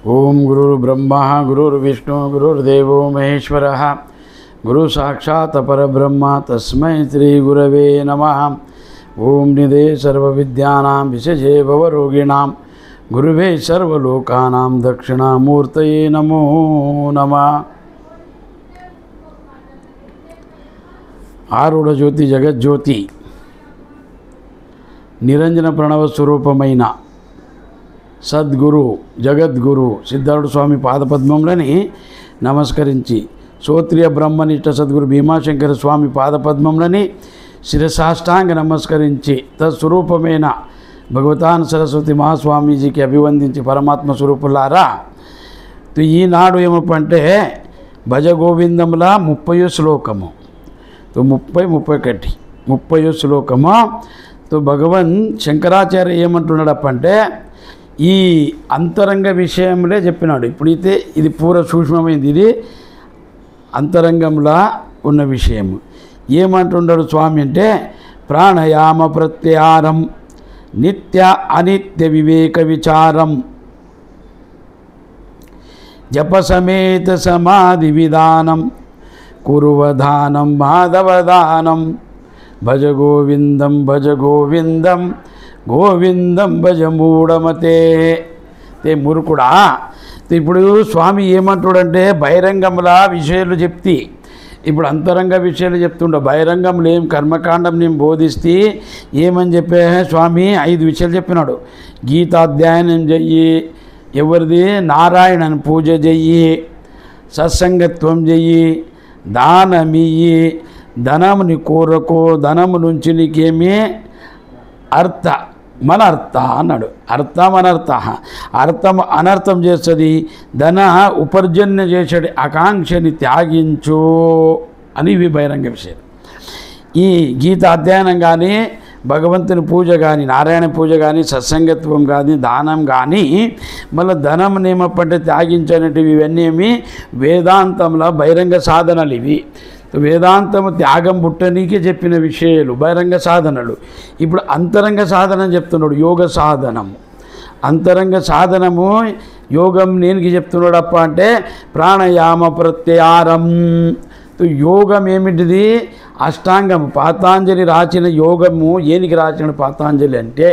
ओम गुरुर्ब्रह्मा गुरुर्विष्णु गुरुर्देवो महेश्वरः गुरु साक्षात् परब्रह्म तस्मै श्री गुरवे नमः। ओम निधे सर्वविद्यानां विषजे भवरोगिणां गुरुवे सर्वलोकानां दक्षिणामूर्तये नमो नमः। आरूढ़ ज्योति जगज्योति निरंजन प्रणव स्वरूपమైన సద్గురు జగద్గురు సిద్ధార్థ స్వామి పాదపద్మములని నమస్కరించి శ్రోత్రియ బ్రహ్మనిష్ట సద్గురు భీమాశంకర స్వామి పాదపద్మములని శిరసాష్టాంగ నమస్కరించి తత్స్వరూపమైన భగవతాన్ సరస్వతి మహాస్వామీజీకి అభివందించి పరమాత్మ స్వరూపులారా, ఈనాడు ఏమంటే భజ గోవిందముల 30వ శ్లోకము 30 శ్లోకము భగవన్ శంకరాచార్య ఏమంటున్నాడప్పంటే ఈ అంతరంగ విషయంలో చెప్పినాడు. ఇప్పుడైతే ఇది పూర సూక్ష్మమైంది, ఇది అంతరంగంలా ఉన్న విషయం. ఏమంటున్నాడు స్వామి అంటే ప్రాణయామ ప్రత్యారం నిత్య అనిత్య వివేక విచారం జప సమేత సమాధి విధానం కురువధానం మాధవదానం భజ గోవిందం గోవిందం భజ మూఢమతే తే మురుకుడా. ఇప్పుడు స్వామి ఏమంటాడంటే బహిరంగంలా విషయాలు చెప్తి, ఇప్పుడు అంతరంగ విషయాలు చెప్తుండ. బహిరంగంలో ఏం కర్మకాండం నేను బోధిస్తే ఏమని చెప్పే స్వామి 5 విషయాలు చెప్పినాడు. గీతాధ్యయనం చెయ్యి, ఎవరిది నారాయణని పూజ చెయ్యి, సత్సంగత్వం చెయ్యి, దానమియ్యి, ధనముని కోరకు, ధనము నుంచి నీకేమీ అర్థ మనర్థ అన్నాడు. అర్థం అనర్థ, అర్థం అనర్థం చేస్తుంది, ధన ఉపార్జన చేసేది ఆకాంక్షని త్యాగించు అని ఇవి బహిరంగ విషయాలు. ఈ గీత అధ్యయనం కానీ, భగవంతుని పూజ కానీ, నారాయణ పూజ కానీ, సత్సంగత్వం కానీ, దానం కానీ, మళ్ళీ ధనం నియమపంటే త్యాగించనేటివి ఇవన్నీ వేదాంతంలో బహిరంగ సాధనలు. ఇవి వేదాంతము త్యాగం పుట్టనీకే చెప్పిన విషయాలు బహిరంగ సాధనలు. ఇప్పుడు అంతరంగ సాధన చెప్తున్నాడు, యోగ సాధనము. అంతరంగ సాధనము యోగం నేనికి చెప్తున్నాడప్ప అంటే ప్రాణయామ ప్రత్యారం. యోగం ఏమిటిది? అష్టాంగము. పాతాంజలి రాసిన యోగము ఏనికి రాసిన పాతాంజలి అంటే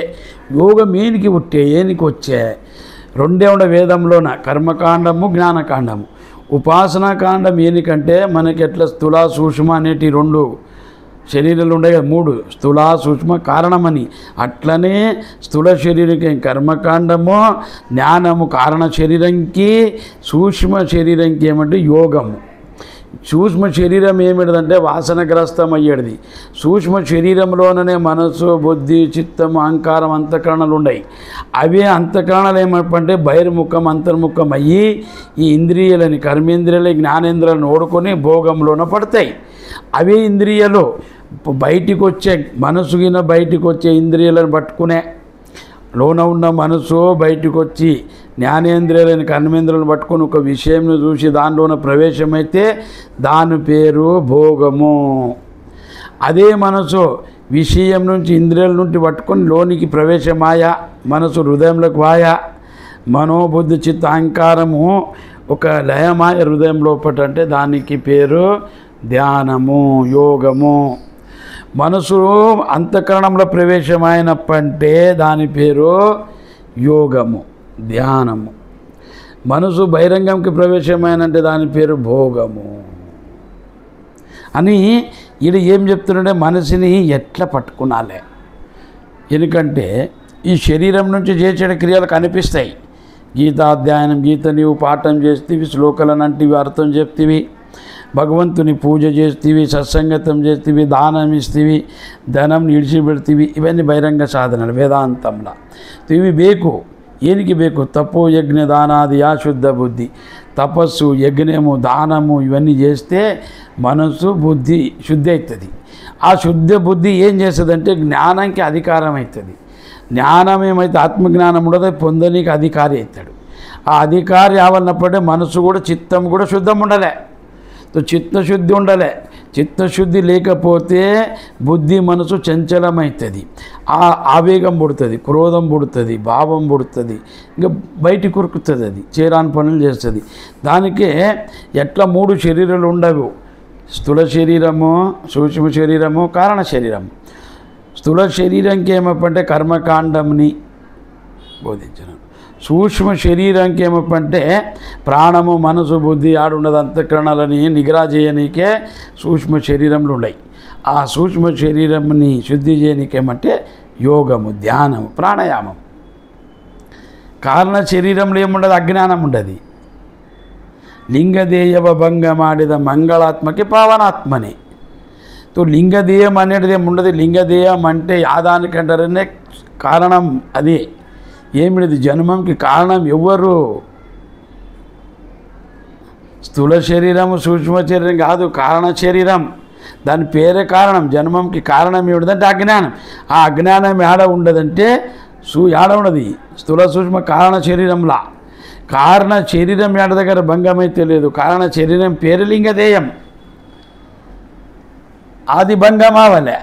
యోగం ఏనికి పుట్టే, ఏనికి వచ్చే 2 ఉండే వేదంలోన కర్మకాండము జ్ఞానకాండము. ఉపాసనాకాండం ఏనికంటే మనకి ఎట్లా స్థూల సూక్ష్మ అనేటి 2 శరీరాలు ఉండే కదా, 3 స్థూల సూక్ష్మ కారణమని. అట్లనే స్థూల శరీరంకి కర్మకాండము, జ్ఞానము కారణ శరీరంకి, సూక్ష్మ శరీరంకి ఏమంటే యోగము. సూక్ష్మ శరీరం ఏమిటంటే వాసనగ్రస్తం అయ్యేది. సూక్ష్మ శరీరంలోనే మనసు, బుద్ధి, చిత్తం, అహంకారం, అంతఃకరణలు ఉన్నాయి. అవే అంతఃకరణలు ఏమంటే బహిర్ముఖం అంతర్ముఖం అయ్యి ఈ ఇంద్రియాలని, కర్మేంద్రియాలు, జ్ఞానేంద్రియాలను ఓడుకొని భోగంలోన పడతాయి. అవే ఇంద్రియాలు బయటికి వచ్చే, మనసుగిన బయటికి వచ్చే ఇంద్రియాలను పట్టుకునే, లోన ఉన్న మనసు బయటికి వచ్చి జ్ఞానేంద్రియాలని, కర్మేంద్రియాలను పట్టుకొని ఒక విషయంను చూసి దానిలోన ప్రవేశమైతే దాని పేరు భోగము. అదే మనసు విషయం నుంచి, ఇంద్రియాల నుండి పట్టుకొని లోనికి ప్రవేశమాయా, మనసు హృదయంలోకి వాయా, మనోబుద్ధి చిత్త అహంకారము ఒక లయమాయ హృదయం లోపట అంటే దానికి పేరు ధ్యానము, యోగము. మనసు అంతఃకరణంలో ప్రవేశమైనప్పంటే దాని పేరు యోగము, ధ్యానము. మనసు బహిరంగంకి ప్రవేశమైనంటే దాని పేరు భోగము అని. ఇది ఏం చెప్తుండే మనసుని ఎట్లా పట్టుకునాలి. ఎందుకంటే ఈ శరీరం నుంచి చేసే క్రియలు కనిపిస్తాయి. గీతాధ్యయనం, గీత నీవు పాఠం చేస్తేవి, శ్లోకాలను అంటివి అర్థం చెప్తేవి, భగవంతుని పూజ చేస్తేవి, సత్సంగతం చేస్తేవి, దానం ఇస్తేవి, ధనం నిడిచిపెడితేవి. ఇవన్నీ బహిరంగ సాధనలు వేదాంతంలో. ఇవి బేకు, ఏనికి బేకు? తపో యజ్ఞ దానాది ఆ శుద్ధ బుద్ధి. తపస్సు, యజ్ఞము, దానము ఇవన్నీ చేస్తే మనసు, బుద్ధి శుద్ధి అవుతుంది. ఆ శుద్ధ బుద్ధి ఏం చేస్తుందంటే జ్ఞానానికి అధికారం అవుతుంది. జ్ఞానం ఏమైతే ఆత్మజ్ఞానం ఉండదో పొందనీకి అధికారి అవుతాడు. ఆ అధికారి అవన్నప్పుడే మనసు కూడా, చిత్తం కూడా శుద్ధం ఉండాలి. చిత్తశుద్ధి ఉండాలి. చిత్తశుద్ధి లేకపోతే బుద్ధి మనసు చంచలమవుతుంది, ఆవేగం పుడుతుంది, క్రోధం పుడుతుంది, భావం పుడుతుంది, ఇంకా బయటికి కురుకుతుంది, అది చేరాని పనులు చేస్తుంది. దానికే ఎట్లా 3 శరీరాలు ఉండవు, స్థూల శరీరము, సూక్ష్మ శరీరము, కారణ శరీరము. స్థూల శరీరంకి ఏమప్పంటే కర్మకాండంని బోధించను, సూక్ష్మ శరీరంకి ఏమప్పంటే ప్రాణము మనసు బుద్ధి ఆడున్నది అంతఃకరణలని నిగ్రహ చేయనీకే సూక్ష్మ శరీరంలో ఉన్నాయి. ఆ సూక్ష్మ శరీరంని శుద్ధి చేయనీకేమంటే యోగము, ధ్యానము, ప్రాణాయామం. కారణ శరీరంలో ఏముండదు, అజ్ఞానం ఉండదు. లింగదేయవ భంగమాడిద మంగళాత్మకి పావనాత్మని. తో లింగదేయం అనేది ఏముండదు. లింగదేయం అంటే యాదానికంటారనే కారణం అదే. ఏమిటిది జన్మంకి కారణం ఎవరు? స్థూల శరీరము సూక్ష్మ శరీరం కాదు, కారణ శరీరం. దాని పేరే కారణం. జన్మంకి కారణం ఏమిటంటే అజ్ఞానం. ఆ అజ్ఞానం ఏడ ఉండదంటే ఏడ ఉండదు స్థూల సూక్ష్మ కారణ శరీరంలా. కారణ శరీరం ఏడ దగ్గర భంగమైతే లేదు. కారణ శరీరం పేరు లింగదేయం, ఆది భంగమావలే.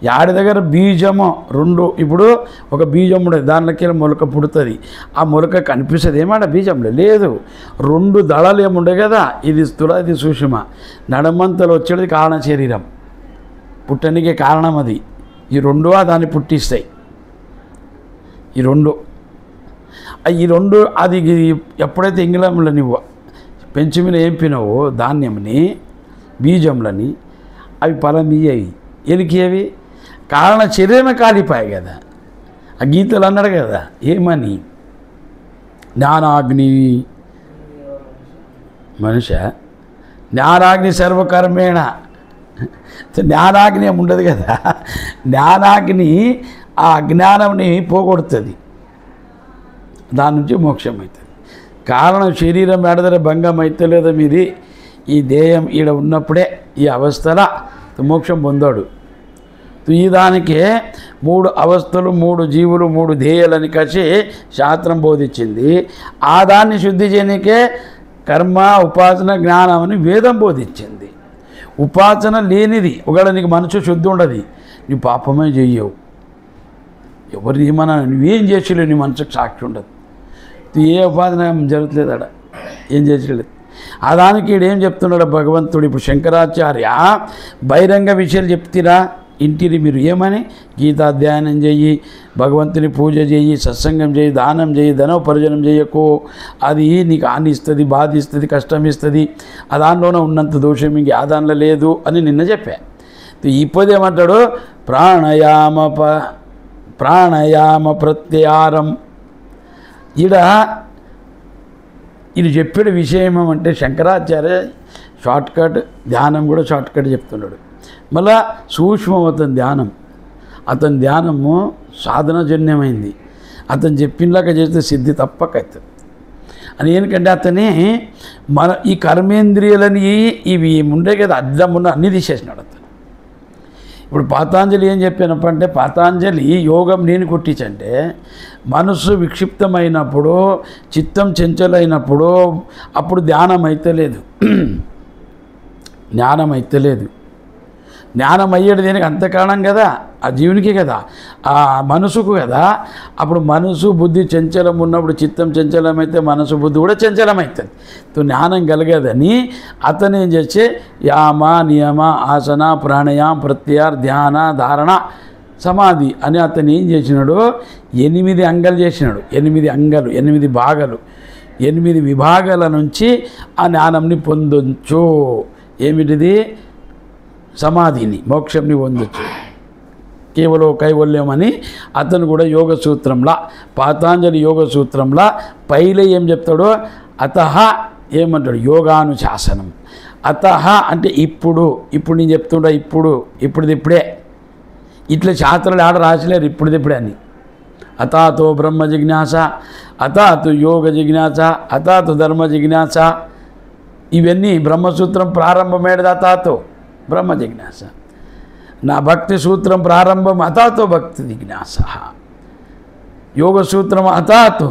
యాడి దగ్గర బీజము 2, ఇప్పుడు ఒక బీజం ఉండదు, దానిలోకి మొలక పుడుతుంది. ఆ మొలక కనిపిస్తుంది, ఏమాట బీజంలో లేదు. 2 దళాలు ఏముండే కదా, ఇది స్థూల ఇది సూక్ష్మ. నడమంతలు వచ్చేది కారణ శరీరం, పుట్టనికి కారణం అది. ఈ 2 దాన్ని పుట్టిస్తాయి. ఈ 2 అది ఎప్పుడైతే ఇంగ్లంలో నువ్వు పెంచి మీద ఏంపినావో ధాన్యంని బీజంలని అవి ఫలం ఇయ్యేవి. ఎనికి అవి కారణ శరీరమే కాలిపోయాయి కదా. ఆ గీతలు అన్నాడు కదా ఏమని, జ్ఞానాగ్ని మనుష జ్ఞానాగ్ని సర్వకర్మేణ. జ్ఞానాగ్ని ఉండదు కదా, జ్ఞానాగ్ని ఆ అజ్ఞానంని పోగొడుతుంది, దాని నుంచి మోక్షం అవుతుంది. కారణం శరీరం ఎడదర భంగం అయితే లేదా మీది ఈ దేహం ఈడ ఉన్నప్పుడే ఈ అవస్థల మోక్షం పొందాడు. ఈ దానికే 3 అవస్థలు 3 జీవులు 3 ధ్యేయాలని కలిసి శాస్త్రం బోధించింది. ఆ దాన్ని శుద్ధి చేయనికే కర్మ ఉపాసన జ్ఞానం అని వేదం బోధించింది. ఉపాసన లేనిది ఒకవేళ నీకు మనసు శుద్ధి ఉండదు, నువ్వు పాపమే చెయ్యవు. ఎవరు ఏమన్నా నువ్వేం చేసేలేవు, నీ మనసుకు సాక్షి ఉండదు. ఏ ఉపాసన జరుగుతలేదు అక్కడ, ఏం చేసేలేదు. ఆ దానికి ఈడేం చెప్తున్నాడు భగవంతుడు. ఇప్పుడు శంకరాచార్య బహిరంగ విషయాలు చెప్తీరా ఇంటిని మీరు ఏమని, గీతాధ్యయనం చెయ్యి, భగవంతుని పూజ చెయ్యి, సత్సంగం చేయి, దానం చేయి, ధనోపర్జనం చేయకు, అది నీకు హాని ఇస్తుంది, బాధ ఇస్తుంది, కష్టం ఇస్తుంది, ఆ దానిలోనే ఉన్నంత దోషం ఇంక ఆ దానిలో లేదు అని నిన్న చెప్పా. ఇప్పుడు ఏమంటాడు, ప్రాణాయామ ప్రత్యాహారం. ఇది చెప్పే విషయం ఏమంటే శంకరాచార్య షార్ట్కట్, ధ్యానం కూడా షార్ట్కట్ చెప్తున్నాడు. మళ్ళా సూక్ష్మం అతని ధ్యానము సాధనజన్యమైంది. అతను చెప్పినలాగా చేస్తే సిద్ధి తప్పకవుతుంది అని. ఎందుకంటే అతని ఈ కర్మేంద్రియాలని ఇవి ఉండే కదా అడ్డమున్న అన్నీ తీసేసినాడు అతను. ఇప్పుడు పాతాంజలి ఏం చెప్పినప్పంటే, పాతాంజలి యోగం నేను కొట్టించంటే మనస్సు విక్షిప్తమైనప్పుడు, చిత్తం చెంచలైనప్పుడు అప్పుడు ధ్యానం అయితే లేదు, జ్ఞానం అయితే లేదు. జ్ఞానం అయ్యేది దేనికి అంత కారణం కదా, ఆ జీవునికి కదా, ఆ మనసుకు కదా. అప్పుడు మనసు బుద్ధి చంచలం ఉన్నప్పుడు చిత్తం చంచలమైతే మనసు బుద్ధి కూడా చంచలమవుతుంది. జ్ఞానం కలగదని అతను ఏం చేస్తే యామ నియమ ఆసన ప్రాణాయామ ప్రత్యాహార ధ్యాన ధారణ సమాధి అని అతను ఏం చేసినాడు, 8 అంగాలు చేసినాడు. 8 అంగాలు, 8 భాగాలు, 8 విభాగాల నుంచి ఆ జ్ఞానంని పొందొచ్చు. ఏమిటిది? సమాధిని, మోక్షంని పొందొచ్చు. కేవలం కైవల్యం అని అతను కూడా యోగ సూత్రంలా, పాతాంజలి యోగ సూత్రంలా పైలే ఏం చెప్తాడో, అతహ ఏమంటాడు, యోగానుశాసనం. అతహ అంటే ఇప్పుడు నేను చెప్తుంటా, ఇప్పుడే ఇట్లా శాస్త్రాలు ఆడ రాసలేరు ఇప్పుడే అని. అతాతో బ్రహ్మ జిజ్ఞాస, అతాతు యోగ జిజ్ఞాస, అతాతు ధర్మ జిజ్ఞాస. ఇవన్నీ బ్రహ్మసూత్రం ప్రారంభమేది అతాతో బ్రహ్మ జిజ్ఞాస. నా భక్తి సూత్రం ప్రారంభం అతాతో భక్తి జిజ్ఞాస. యోగ సూత్రం అతాతో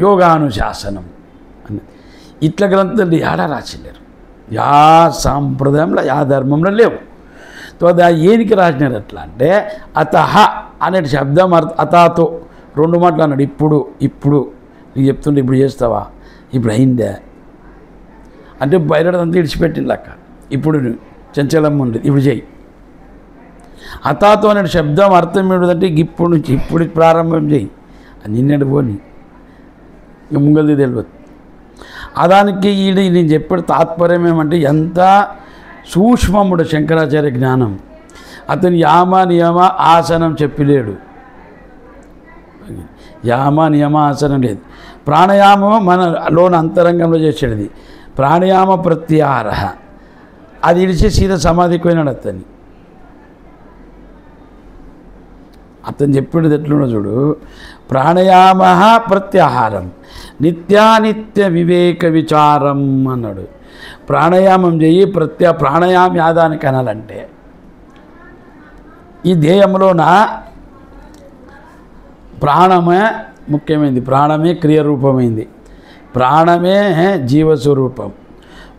యోగానుశాసనం అని. ఇట్ల గ్రంథాలు ఆడ రాసలేరు. యా సాంప్రదాయంలో యా ధర్మంలో లేవు. తో అది ఏనికి రాసినారు అట్లా అంటే అతహ అనే శబ్దం అతాతో 2 మాటలు అన్నాడు. ఇప్పుడు నీకు చెప్తుంటే ఇప్పుడు చేస్తావా, ఇప్పుడు అయిందే అంటే బయలుదేరంతా ఇడిచిపెట్టింది లెక్క. ఇప్పుడు చంచలమ్మ ఉండేది, ఇప్పుడు చేయి. అతాతో అనే శబ్దం అర్థం ఏంటంటే ఇప్పుడు నుంచి ఇప్పుడు ప్రారంభం చేయి, నిన్నటి పోని ఇక ముంగల్ది తెలియదు. అదానికి నేను చెప్పే తాత్పర్యం ఏమంటే ఎంత సూక్ష్మముడు శంకరాచార్య జ్ఞానం. అతని యామ నియమ ఆసనం చెప్పలేడు, యామ నియమ ఆసనం లేదు. ప్రాణాయామం మన లోన అంతరంగంలో చేసేది ప్రాణాయామ ప్రత్యాహార, అది ఇడిచి సీదా సమాధికి పోయినాడు. అతను చెప్పేది ఎట్లున్నా చూడు, ప్రాణాయామ ప్రత్యాహారం నిత్యానిత్య వివేక విచారం అన్నాడు. ప్రాణాయామం చెయ్యి, ప్రాణాయామం యాదానికి అనాలంటే ఈ దేహంలోన ప్రాణమే ముఖ్యమైనది, ప్రాణమే క్రియారూపమైంది, ప్రాణమే జీవస్వరూపం.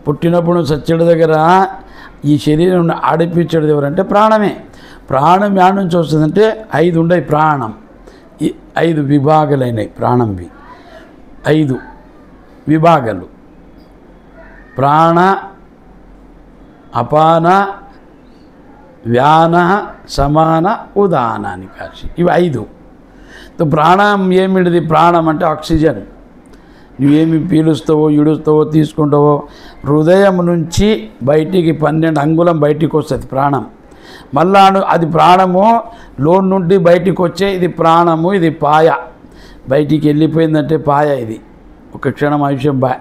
పుట్టినప్పుడు సత్యుడి దగ్గర ఈ శరీరం ఆడిపించేది ఎవరంటే ప్రాణమే. ప్రాణం యాడ్ నుంచి వస్తుందంటే 5 ఉన్నాయి ప్రాణం, 5 విభాగాలైనవి ప్రాణంవి. 5 విభాగాలు ప్రాణ, అపాన, వ్యాన, సమాన, ఉదాన అని కాసి ఇవి 5. ప్రాణం ఏమిటిది? ప్రాణం అంటే ఆక్సిజన్. నువ్వేమి పీలుస్తావో ఇడుస్తావో తీసుకుంటావో హృదయం నుంచి బయటికి 12 అంగుళం బయటికి వస్తుంది ప్రాణం. మళ్ళా అది ప్రాణము లోన్ నుండి బయటికి వచ్చే ఇది ప్రాణము, ఇది పాయ. బయటికి వెళ్ళిపోయిందంటే పాయ, ఇది ఒక క్షణం ఆయుష్యం బాయ్.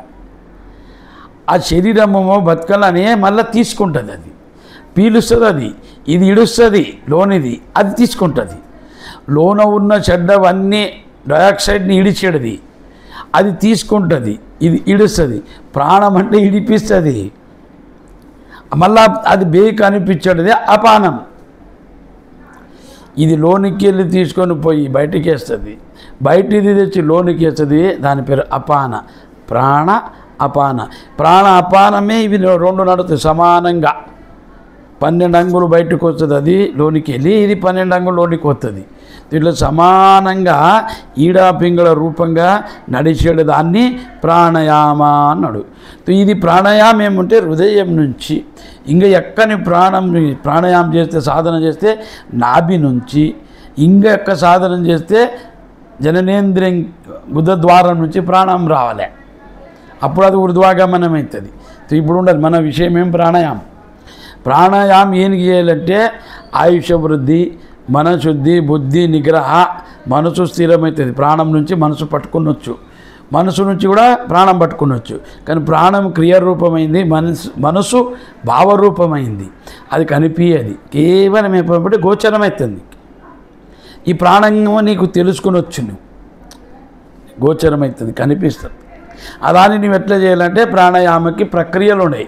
ఆ శరీరము బతకాలని మళ్ళీ తీసుకుంటుంది, అది పీలుస్తుంది, అది ఇది ఇడుస్తుంది లోనిది, అది తీసుకుంటుంది. లోన ఉన్న చెడ్డవన్నీ డయాక్సైడ్ని ఇడిచేది, అది తీసుకుంటుంది, ఇది ఇడుస్తుంది. ప్రాణం అంటే ఇడిపిస్తుంది, మళ్ళా అది బేక్ అనిపించేది అపానం. ఇది లోనికి వెళ్ళి తీసుకొని పోయి బయటికి వేస్తుంది, బయటిది తెచ్చి లోనికి వేస్తుంది, దాని పేరు అపాన. ప్రాణ అపాన, ప్రాణ అపానమే ఇవి 2 నడుతాయి సమానంగా. 12 అంగులు బయటకు వస్తుంది, అది లోనికి వెళ్ళి ఇది 12 అంగులు లోనికి వస్తుంది. దీంట్లో సమానంగా ఈడా పింగళ రూపంగా నడిచేడు దాన్ని ప్రాణాయామ అన్నాడు. ఇది ప్రాణాయామం ఏమంటే హృదయం నుంచి ఇంకా ఎక్కని ప్రాణాయామం చేస్తే సాధన చేస్తే నాభి నుంచి ఇంకా ఎక్క సాధన చేస్తే జననేంద్రియం బుద్ధద్వారం నుంచి ప్రాణాయామం రావాలి, అప్పుడు అది ఊర్ధ్వాగమనం అవుతుంది. ఇప్పుడు ఉండదు మన విషయం ఏం ప్రాణాయామం. ప్రాణాయామం ఏం చేయాలంటే ఆయుష వృద్ధి, మనశుద్ధి, బుద్ధి నిగ్రహ, మనసు స్థిరమవుతుంది. ప్రాణం నుంచి మనసు పట్టుకునొచ్చు, మనసు నుంచి కూడా ప్రాణం పట్టుకునొచ్చు. కానీ ప్రాణం క్రియారూపమైంది, మనసు భావరూపమైంది, అది కనిపించేది కేవలం ఏపటి గోచరమవుతుంది. ఈ ప్రాణము నీకు తెలుసుకునొచ్చు, నువ్వు గోచరమవుతుంది, కనిపిస్తుంది. దాన్ని నువ్వు ఎట్లా చేయాలంటే ప్రాణాయామకి ప్రక్రియలు ఉన్నాయి.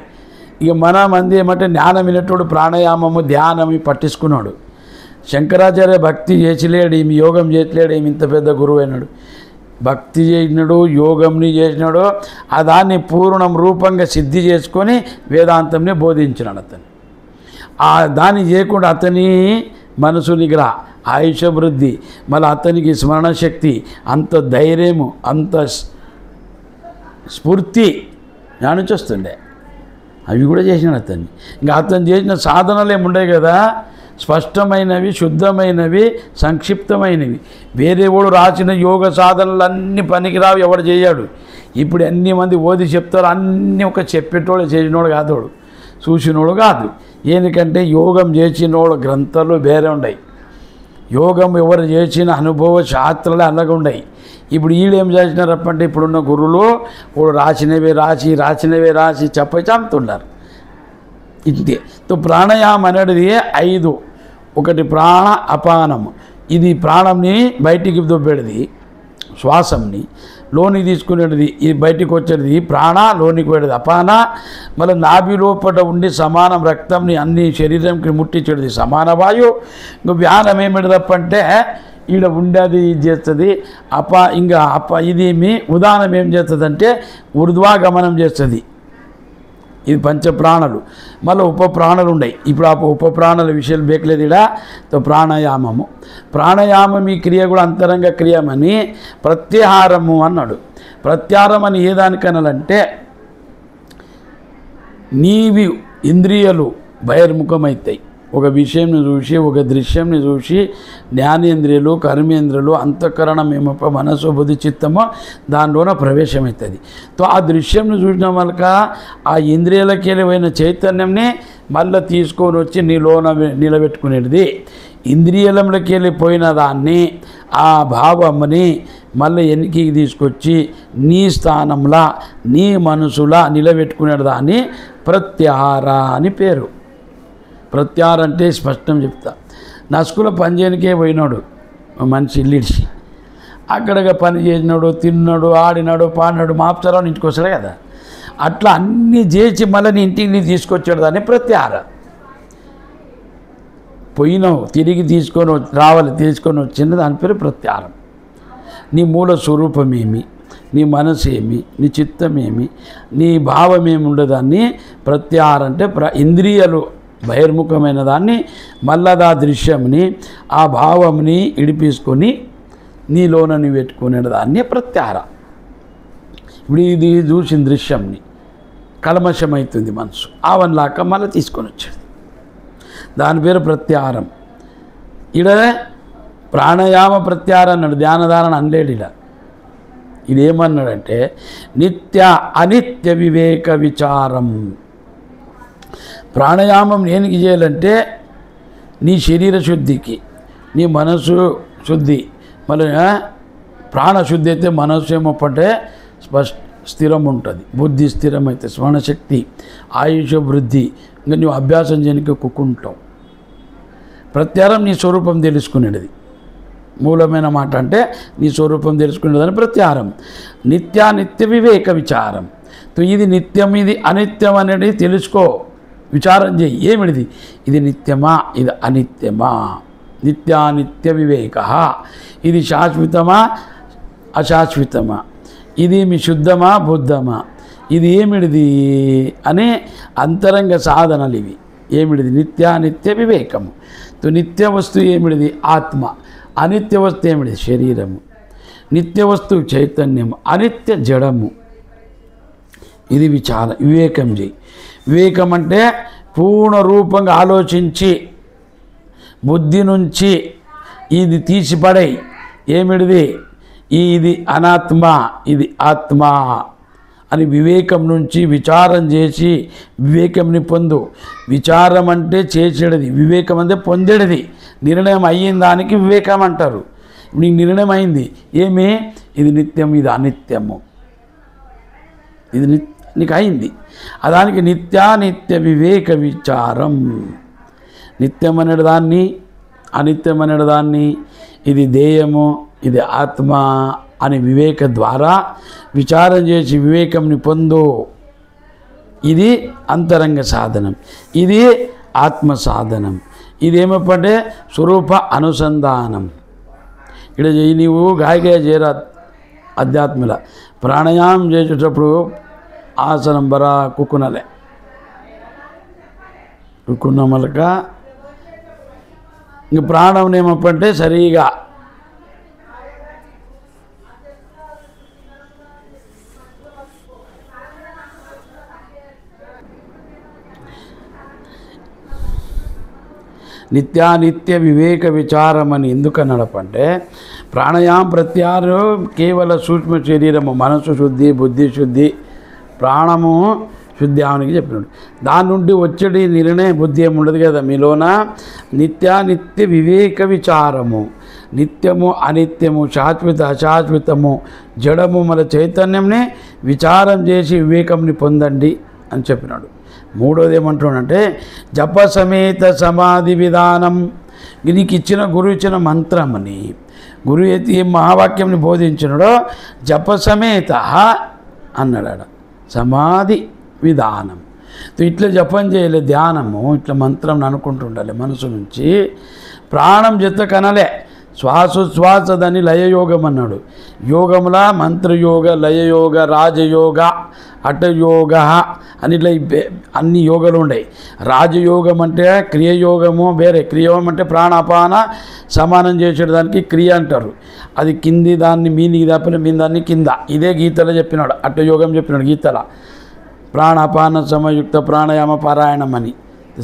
ఇక మన మంది ఏమంటే జ్ఞానం వినేటోడు ప్రాణాయామము ధ్యానము పట్టించుకున్నాడు. శంకరాచార్య భక్తి చేసిలేడు, ఈమె యోగం చేసలేడు, ఈమె ఇంత పెద్ద గురువు అయినాడు. భక్తి చేసినాడు, యోగంని చేసినాడు, దాన్ని పూర్ణం రూపంగా సిద్ధి చేసుకొని వేదాంతంని బోధించినాడు అతను. దాన్ని చేయకుండా అతని మనసు నిగ్రహ, ఆయుష వృద్ధి, మళ్ళీ అతనికి స్మరణ శక్తి, అంత ధైర్యము, అంత స్ఫూర్తి నుంచి వస్తుండే. అవి కూడా చేసినాడు అతన్ని. ఇంకా అతను చేసిన సాధనలు ఏముండే కదా, స్పష్టమైనవి, శుద్ధమైనవి, సంక్షిప్తమైనవి. వేరే వాడు రాసిన యోగ సాధనలన్నీ పనికిరావు, ఎవడు చేయడు. ఇప్పుడు ఎన్ని మంది ఓది చెప్తారు, అన్నీ ఒక చెప్పేటోడు చేసినోడు కాదోడు, చూసినోడు కాదు. ఎందుకంటే యోగం చేసినోడు గ్రంథాలు వేరే ఉన్నాయి, యోగం ఎవరు చేసిన అనుభవ శాస్త్రాలే అలాగే ఉన్నాయి. ఇప్పుడు వీళ్ళు ఏం చేసినారప్పంటే ఇప్పుడున్న గురువులు వాడు రాసినవే రాసి చంపుతున్నారు. ఇంతే. ప్రాణాయామం అనేది 5. ఒకటి ప్రాణ అపానము, ఇది ప్రాణంని బయటికి దొబ్బేది, శ్వాసంని లోనికి తీసుకునేది, ఇది బయటికి వచ్చేది ప్రాణ, లోనికి పోయేది అపాన. మళ్ళీ నాభి లోపల ఉండి సమానం రక్తంని అన్ని శరీరంకి ముట్టించేది సమాన వాయు. ఇంకా వ్యానం ఏమిటప్పంటే ఈడ ఉండేది ఇది చేస్తుంది. ఇది మీ ఉదాహరణ ఏం చేస్తుంది అంటే ఊర్ధ్వాగమనం చేస్తుంది. ఇది పంచప్రాణాలు. మళ్ళీ ఉపప్రాణాలు ఉన్నాయి. ఇప్పుడు ఆ ఉపప్రాణాల విషయాలు బేకలేదు. ఇక్కడ ప్రాణాయామము. ప్రాణాయామం ఈ క్రియ కూడా అంతరంగ క్రియమని ప్రత్యాహారము అన్నాడు. ప్రత్యాహారం అని ఏ దానికనాలంటే నీవి ఇంద్రియాలు బహిర్ముఖమవుతాయి. ఒక విషయంని చూసి, ఒక దృశ్యంని చూసి జ్ఞానేంద్రియాలు, కర్మేంద్రియాలు, అంతఃకరణం ఏమో మనసు బుద్ధి చిత్తమో దానిలోన ప్రవేశమవుతుంది. ఆ దృశ్యంని చూసిన వల్ల ఆ ఇంద్రియాలకి వెళ్ళిపోయిన చైతన్యంని మళ్ళీ తీసుకొని వచ్చి నీలోన నిలబెట్టుకునేది. ఇంద్రియాలకి వెళ్ళిపోయిన దాన్ని, ఆ భావముని మళ్ళీ వెనక్కి తీసుకొచ్చి నీ స్థానంలో నీ మనసులా నిలబెట్టుకునే దాన్ని ప్రత్యాహార అని పేరు. ప్రత్యాహారం అంటే స్పష్టం చెప్తా. నసుకులో పని చేయనికే పోయినాడు మనిషి ఇల్లిడిచి, అక్కడగా పని చేసినాడు, తిన్నాడు, ఆడినాడు, పాడినాడు, మాప్సరావు ఇంటికి వస్తాడు కదా. అట్లా అన్నీ చేసి మళ్ళీ నీ ఇంటికి నీ తీసుకొచ్చాడు దాన్ని ప్రత్యాహారం. పోయినావు తిరిగి తీసుకొని వచ్చిన దాని పేరు ప్రత్యాహారం. నీ మూల స్వరూపమేమి, నీ మనసు ఏమి, నీ చిత్తమేమి, నీ భావమేమి ఉండేదాన్ని ప్రత్యాహారం అంటే ఇంద్రియాలు బహిర్ముఖమైన దాన్ని మళ్ళా ఆ దృశ్యంని, ఆ భావంని ఇడిపించుకొని నీలోనని పెట్టుకునే దాన్ని ప్రత్యాహారం. ఇప్పుడు ఇది చూసిన దృశ్యంని కల్మషమవుతుంది మనసు, ఆవన్లాక మళ్ళీ తీసుకొని వచ్చాడు, దాని పేరు ప్రత్యాహారం. ఇడ ప్రాణాయామ ప్రత్యాహారం అన్నాడు, ధ్యానధారణ అనలేడు. ఇదేమన్నాడంటే నిత్య అనిత్య వివేక విచారం. ప్రాణాయామం దేనికి చేయాలంటే నీ శరీర శుద్ధికి, నీ మనసు శుద్ధి, మళ్ళీ ప్రాణశుద్ధి అయితే మనసు ఏమొప్పంటే స్థిరం ఉంటుంది, బుద్ధి స్థిరమైతే స్మరణశక్తి, ఆయుష వృద్ధి, ఇంకా నువ్వు అభ్యాసం చేయడానికి కుక్కుంటావు. ప్రత్యాహారం నీ స్వరూపం తెలుసుకునేది మూలమైన మాట. అంటే నీ స్వరూపం తెలుసుకునేదని ప్రత్యాహారం. నిత్యానిత్య వివేక విచారం. ఇది నిత్యం, ఇది అనిత్యం అనేది తెలుసుకో, విచారం చేయి. ఏమిటిది? ఇది నిత్యమా, ఇది అనిత్యమా? నిత్యానిత్య వివేక. ఇది శాశ్వతమా, అశాశ్వతమా? ఇది మీ శుద్ధమా, బుద్ధమా? ఇది ఏమిటిది అనే అంతరంగ సాధనలు ఇవి. ఏమిటిది? నిత్యానిత్య వివేకము. నిత్య వస్తువు ఏమిటిది? ఆత్మ. అనిత్య వస్తువు ఏమిటిది? శరీరము. నిత్య వస్తువు చైతన్యము, అనిత్య జడము. ఇది వివేకం చేయి. వివేకం అంటే పూర్ణ రూపంగా ఆలోచించి బుద్ధి నుంచి ఇది తీసిపడై, ఏమిటిది? ఇది అనాత్మ, ఇది ఆత్మ అని వివేకం నుంచి విచారం చేసి వివేకంని పొందు. విచారం అంటే చేసేది, వివేకం అంటే పొందేది. నిర్ణయం అయిన దానికి వివేకం అంటారు. నీకు నిర్ణయం అయింది ఏమి? ఇది నిత్యం, ఇది అనిత్యము, ఇది నీకు అయింది. దానికి నిత్యానిత్య వివేక విచారం. నిత్యం అనే దాన్ని, అనిత్యం అనే దాన్ని, ఇది దేయము, ఇది ఆత్మ అని వివేక ద్వారా విచారం చేసి వివేకంని పొందు. ఇది అంతరంగ సాధనం, ఇది ఆత్మ సాధనం. ఇదేమప్పంటే స్వరూప అనుసంధానం. ఇక్కడ నీవు గాయగా చేరా అధ్యాత్మల ప్రాణాయామం చేసేటప్పుడు ఆసనం బరా కుక్కునలే, కుక్కున్న మలక ఇంక ప్రాణం ఏమప్పంటే సరిగా నిత్యానిత్య వివేక విచారం అని ఎందుకన్నాడపంటే ప్రాణాయామం ప్రత్యాహారం కేవల సూక్ష్మ శరీరము, మనసు శుద్ధి, బుద్ధి శుద్ధి, ప్రాణము శుద్ధి అవనికి చెప్పినాడు. దాని నుండి వచ్చేది నిర్ణయ బుద్ధి ఏమి ఉండదు కదా మీలోన. నిత్యానిత్య వివేక విచారము. నిత్యము, అనిత్యము, శాశ్వత, అశాశ్వతము, జడము మన చైతన్యంని విచారం చేసి వివేకంని పొందండి అని చెప్పినాడు. మూడోది ఏమంటున్నాడంటే జప సమేత సమాధి విధానం. నీకు ఇచ్చిన గురువు ఇచ్చిన మంత్రమని, గురువు అయితే ఏ మహావాక్యంని బోధించినాడో జప సమేత అన్నాడు. సమాధి విధానం. ఇట్లా జపం చేయలే, ధ్యానము ఇట్లా మంత్రం అనుకుంటుండాలి మనసు నుంచి. ప్రాణం జత కనలే, శ్వాసోచ్ఛ్వాస దాన్ని లయయోగం అన్నాడు. యోగములా మంత్రయోగ, లయయోగ, రాజయోగ, హఠయోగ అని ఇట్లా అన్ని యోగాలు ఉన్నాయి. రాజయోగం అంటే క్రియయోగము వేరే, క్రియయోగం అంటే ప్రాణాపాన సమానం చేసేదానికి క్రియ అంటారు. అది కింది దాన్ని మీనికి తప్పిన మీ దాన్ని కింద. ఇదే గీతలో చెప్పినాడు, హఠయోగం చెప్పినాడు గీతల. ప్రాణాపాన సమయుక్త ప్రాణాయామ పారాయణం అని.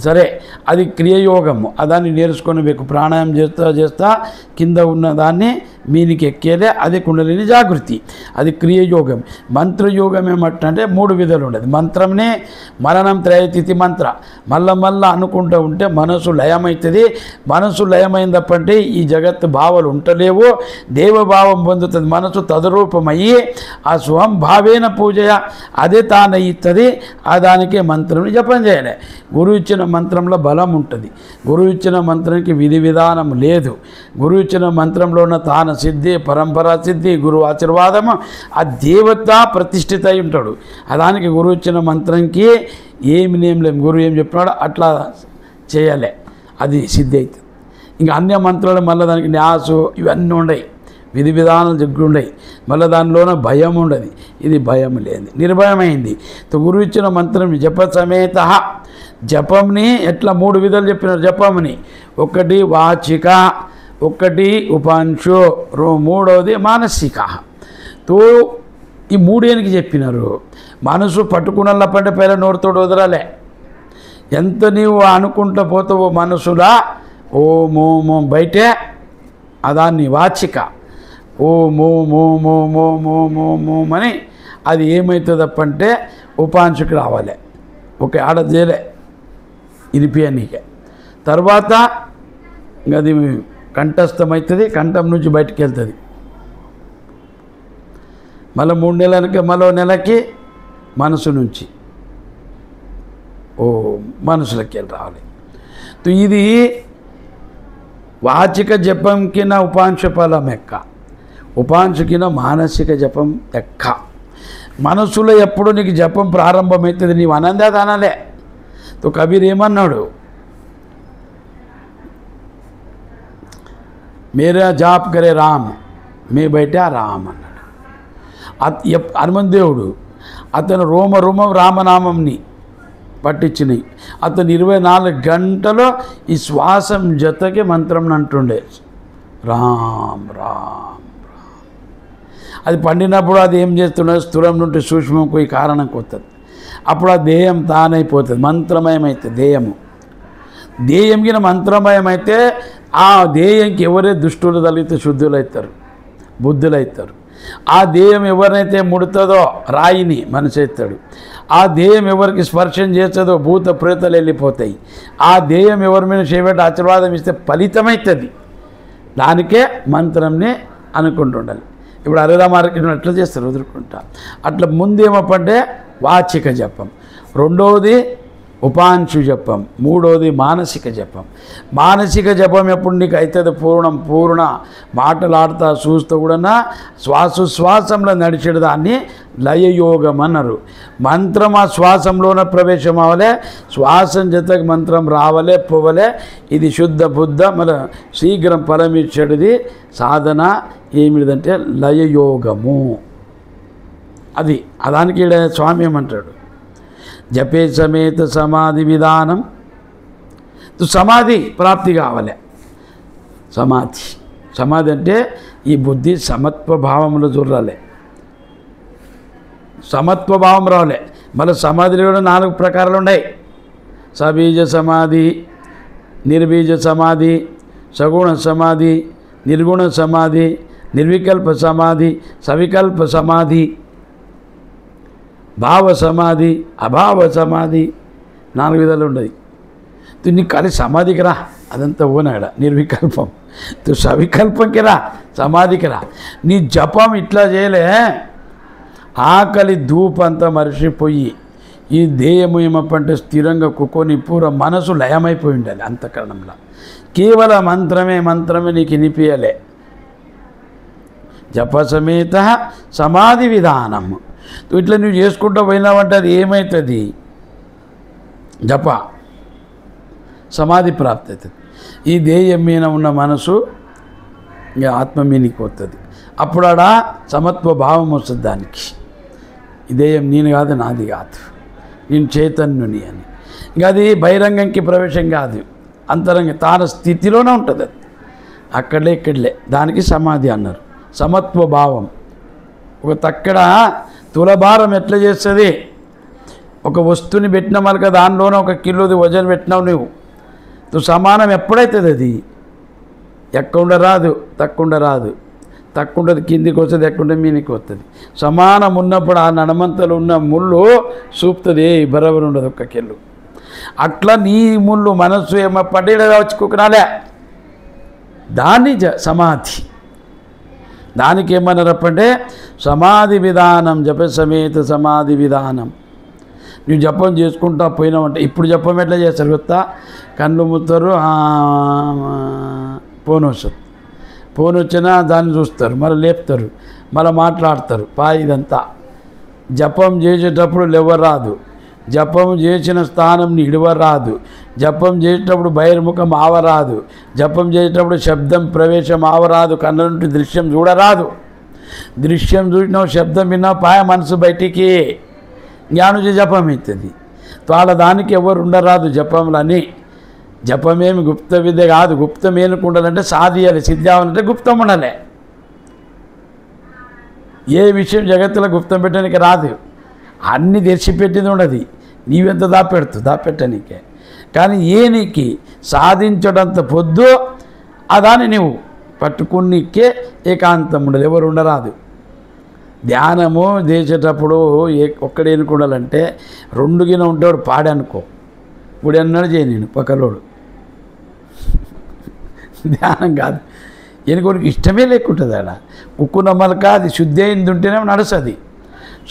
సరే, అది క్రియయోగము. దాన్ని నేర్చుకొని మీకు ప్రాణాయామం చేస్తా కింద ఉన్న దాన్ని మీనికి ఎక్కేలే, అది కుండలిని జాగృతి, అది క్రియయోగం. మంత్రయోగం ఏమంటే 3 విధాలు ఉండదు. మంత్రంనే మరణం త్రయతిథి మంత్ర, మళ్ళా అనుకుంటూ ఉంటే మనసు లయమవుతుంది. మనసు లయమైందప్పంటే ఈ జగత్తు భావాలు ఉంటలేవు, దేవభావం పొందుతుంది. మనసు తదరూపమయ్యి ఆ స్వం భావేన పూజయ అదే తానయిస్తుంది. ఆ దానికే మంత్రం జపం చేయాలి. గురువు ఇచ్చిన మంత్రంలో బలం ఉంటుంది. గురువు ఇచ్చిన మంత్రానికి విధి విధానం లేదు. గురువు ఇచ్చిన మంత్రంలో ఉన్న తాన సిద్ధి, పరంపరా సిద్ధి, గురువు ఆశీర్వాదము, ఆ దేవత ప్రతిష్ఠిత అయి ఉంటాడు. దానికి గురువు ఇచ్చిన మంత్రంకి ఏమి లేం, గురువు ఏం చెప్పినాడో అట్లా చేయాలి, అది సిద్ధి అవుతుంది. ఇంకా అన్య మంత్రాలు మళ్ళీ దానికి న్యాసు ఇవన్నీ ఉన్నాయి, విధి విధానాలు జగ్గుండయి. మళ్ళీ దానిలోన భయం ఉండదు. ఇది భయం లేదు, నిర్భయమైంది. గురువు ఇచ్చిన మంత్రం జప సమేత. జపంని ఎట్లా 3 విధాలు చెప్పినారు జపంని. ఒకటి వాచిక, ఒకటి ఉపాంశు, మూడవది మానసిక. ఈ 3 చెప్పినారు. మనసు పట్టుకున్నప్పంటే పైన నోరుతోడు వదరాలే. ఎంత నీవు అనుకుంటూ పోతావో మనసులా ఓం ఓం ఓం బయటే అదాన్ని వాచిక, ఓం ఓం ఓం ఓం ఓం ఓం ఓం ఓం అని అది ఏమవుతుందప్పంటే ఉపాంశకు రావాలి. ఓకే, ఆడ చేయలే ఇనిపియనీకే. తర్వాత అది కంఠస్థమవుతుంది, కంఠం నుంచి బయటికి వెళ్తుంది. మళ్ళీ 3 నెలలకి మరో నెలకి మనసు నుంచి మనసులకి వెళ్ళి రావాలి. ఇది వాచిక జపం కింద ఉపాంశ ఫలం ఎక్క, ఉపాంశ కింద మానసిక జపం ఎక్క. మనసులో ఎప్పుడు నీకు జపం ప్రారంభమవుతుంది, నీవు అనందే అనాలే. కబీర్ ఏమన్నాడు, మేరా జాప్ కరే రామ్, మే బయట రామ్ అన్నాడు. హనుమంతదేవుడు అతను రోమ రామనామంని పట్టించినాయి. అతను 24 గంటలు ఈ శ్వాసం జతకి మంత్రం అంటుండే, రామ్ రామ్ రామ్. అది పండినప్పుడు అది ఏం చేస్తున్నది, స్థూలం నుండి సూక్ష్మంకు ఈ కారణం కొత్తది. అప్పుడు ఆ దేయం తానైపోతుంది, మంత్రమయమైతుంది. దేయం కింద మంత్రమయమైతే ఆ దేయంకి ఎవరే దుష్టులు తగిలితే శుద్ధులు అవుతారు, బుద్ధులు అవుతారు. ఆ దేయం ఎవరినైతే ముడుతుందో రాయిని మనిషి అవుతాడు. ఆ దేయం ఎవరికి స్పర్శం చేస్తుందో భూత ప్రేతలు వెళ్ళిపోతాయి. ఆ దేయం ఎవరి మీద చేయబెట్టి ఆశీర్వాదం ఇస్తే ఫలితమవుతుంది. దానికే మంత్రంని అనుకుంటుండాలి. ఇప్పుడు హరిరామార్కృష్ణ ఎట్లా చేస్తారు, వదులుకుంటా. అట్లా ముందేమప్పంటే వాచిక జపం, రెండవది ఉపాంశు జపం, మూడవది మానసిక జపం. మానసిక జపం ఎప్పుడు నీకు అవుతుంది, పూర్ణ మాటలాడుతా చూస్తూ కూడా శ్వాసోచ్ఛ్వాసంలో నడిచేడు దాన్ని లయయోగం అన్నారు. మంత్రం ఆ శ్వాసంలోనే ప్రవేశం అవ్వలే, శ్వాసం జతకు మంత్రం రావలే పోవలే. ఇది శుద్ధ బుద్ధ మన శీఘ్రం ఫలమిచ్చేది సాధన ఏమిటంటే లయయోగము. అది దానికి స్వామి ఏమంటాడు, జపే సమేత సమాధి విధానం. సమాధి ప్రాప్తి కావాలి. సమాధి అంటే ఈ బుద్ధి సమత్వ భావంలో చూడాలి, సమత్వ భావం రావాలి. మళ్ళీ సమాధిలో కూడా 4 ప్రకారాలు ఉన్నాయి. సబీజ సమాధి, నిర్బీజ సమాధి, సగుణ సమాధి, నిర్గుణ సమాధి, నిర్వికల్ప సమాధి, సవికల్ప సమాధి, భావ సమాధి, అభావ సమాధి, 4 విధాలు ఉండదు. నీకు కానీ సమాధికి రా, అదంతా ఓనాడ నిర్వికల్పం. సవికల్పంకి రా, సమాధికి రా. నీ జపం ఇట్లా చేయలే, ఆకలి ధూపంతా మరిచిపోయి ఈ దేహము ఏమప్పంటే స్థిరంగా కుక్కొని పూర మనసు లయమైపోయి ఉండాలి. అంతఃకరణంలో కేవల మంత్రమే నీకు వినిపించలే. జప సమేత సమాధి విధానం. ఇట్లా నువ్వు చేసుకుంటూ పోయినావంటే అది ఏమవుతుంది, జప సమాధి ప్రాప్తి అవుతుంది. ఈ దేయం మీద ఉన్న మనసు ఇక ఆత్మ మీనికి పోతుంది. అప్పుడు ఆడ సమత్వ భావం వస్తుంది దానికి. ఇదేం నేను కాదు, నాది కాదు, నేను చైతన్యుని అని. ఇంకా అది బహిరంగంకి ప్రవేశం కాదు, అంతరంగ తాన స్థితిలోనే ఉంటుంది అది, అక్కడలే ఇక్కడలే. దానికి సమాధి అన్నారు. సమత్వ భావం. ఒక తక్కడ తులభారం ఎట్లా చేస్తుంది? ఒక వస్తువుని పెట్టిన మళ్ళీ దానిలోనే 1 కిలోది వజన్ పెట్టినావు నువ్వు సమానం ఎప్పుడైతుంది? అది ఎక్కడ రాదు, తక్కువ రాదు, తక్కువ ఉంటుంది కిందికి వస్తుంది, ఎక్కడ మీనికి వస్తుంది. సమానం ఉన్నప్పుడు ఆ నడమంతలు ఉన్న ముళ్ళు చూపుతుంది, బరాబర్ ఉండదు 1 కిలో. అట్లా నీ ముళ్ళు మనస్సు ఏమో పడేడ వచ్చుకోకనాలే, దాన్ని సమాధి. దానికి ఏమన్నారప్పంటే సమాధి విధానం, జప సమేత సమాధి విధానం. నువ్వు జపం చేసుకుంటా పోయినావంటే, ఇప్పుడు జపం ఎట్లా చేస్తారు కొత్త? కళ్ళు ముత్తారు, ఫోన్ వస్తుంది, ఫోన్ వచ్చినా దాన్ని చూస్తారు, మళ్ళీ లేపుతారు, మళ్ళీ మాట్లాడతారు. ఇదంతా జపం చేసేటప్పుడు లేవరాదు, జపం చేసిన స్థానం ఇడవరాదు, జపం చేసేటప్పుడు బహిర్ముఖం ఆవరాదు, జపం చేసేటప్పుడు శబ్దం ప్రవేశం ఆవరాదు, కళ్ళ నుండి దృశ్యం చూడరాదు. దృశ్యం చూసినావు, శబ్దం విన్నావు, మనసు బయటికి జ్ఞానుజ జపం అవుతుంది. వాళ్ళ దానికి ఎవరు ఉండరాదు జపంలని. జపమేమి గుప్త విద్య కాదు. గుప్తం ఏనుకుండాలంటే సాధియాలి, సిద్ధావాలంటే గుప్తం ఉండాలి. ఏ విషయం జగత్తులో గుప్తం పెట్టడానికి రాదు, అన్నీ తెరిచిపెట్టింది ఉండదు. నీవెంత దాపెట్టనీకే. కానీ ఏనికి సాధించడంత పొద్దు అదాన్ని నువ్వు పట్టుకునికే ఏకాంతం ఉండదు, ఎవరు ఉండరాదు. ధ్యానము చేసేటప్పుడు ఒక్కడేనుకుండాలంటే 2 గిన ఉంటాడు పాడనుకో, ఇప్పుడు అన్నాడు చేయి నేను పక్కలోడు. ధ్యానం కాదు, ఎనుకోడికి ఇష్టమే లేకుంటుంది. ఆడ ఉక్కు నమ్మలక అది శుద్ధి అయింది ఉంటేనే నడుస్తుంది.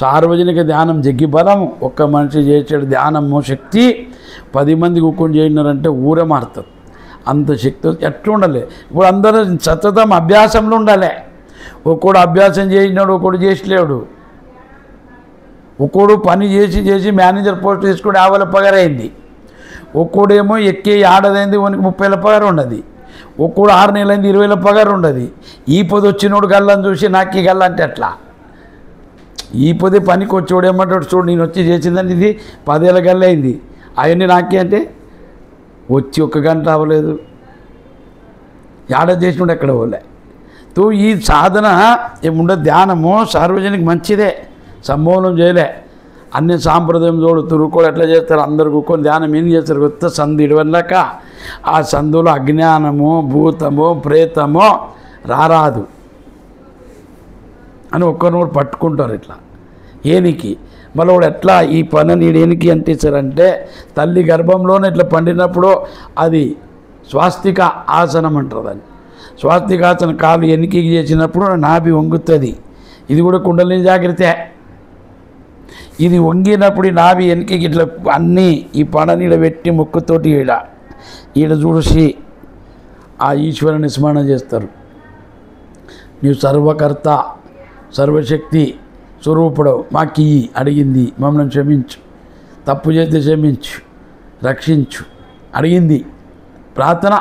సార్వజనిక ధ్యానం జగ్గి బలము. ఒక్క మనిషి చేసాడు ధ్యానము శక్తి, 10 మందికి ఉక్కుని చేసినారంటే ఊరే మారుతారు. అంత శక్తి ఎట్లా ఉండాలి? ఇప్పుడు అందరూ సతతం అభ్యాసంలో ఉండాలి. ఒక్కోడు అభ్యాసం చేసినాడు, ఒక్కోడు చేసలేడు. ఒక్కోడు పని చేసి మేనేజర్ పోస్ట్ తీసుకుని 50 పగారైంది. ఒక్కోడేమో ఎక్కి ఆడదైంది, వానికి 30 పగారు ఉండదు. ఒక్కోడు 6 నెలలైంది, 20 పగారు ఉండదు. ఈ పొద్దు వచ్చినోడు గల్లని చూసి నాకు ఈ గల్ల అంటే ఎట్లా? ఈ పొద్దు పనికి వచ్చేవాడు ఏమంటాడు, చూడు నేను వచ్చి చేసిందని ఇది 10 ఏళ్ళ గల్ల అయింది, అవన్నీ నాకే అంటే వచ్చి 1 గంట అవ్వలేదు, ఏడ చేసినోడు ఎక్కడ పోలే. ఈ సాధన ఏముండదు. ధ్యానము సార్వజనిక మంచిదే, సంబోధనం చేయలే. అన్ని సాంప్రదాయం చూడు, తురుకోడు ఎట్లా చేస్తారు, అందరు కూర్చొని ధ్యానం ఏం చేస్తారు? కొత్త సంధి ఇడవలేక ఆ సందులో అజ్ఞానము, భూతము, ప్రేతము రారాదు అని ఒక్కరినొకరు పట్టుకుంటారు. ఇట్లా ఏనికి మళ్ళీ వాడు ఎట్లా ఈ పని నీడు ఏనికి అంటించారంటే, తల్లి గర్భంలోనే ఇట్లా పండినప్పుడు అది స్వాస్తిక ఆసనం అంటారు. దాన్ని స్వాస్తికాసన కాలు ఎనికి చేసినప్పుడు నాభి వంగుతుంది. ఇది కూడా కుండలిని జాగ్రత్త. ఇది వంగినప్పుడు ఈ నాభి ఎనికి ఇట్లా అన్నీ ఈ పడనీడ పెట్టి ముక్కుతోటి ఈడ చూసి ఆ ఈశ్వరుని స్మరణ చేస్తారు. నీవు సర్వకర్త సర్వశక్తి స్వరూపుడు, మాకు అడిగింది మమ్మల్ని క్షమించు, తప్పు చేస్తే క్షమించు, రక్షించు అడిగింది ప్రార్థన.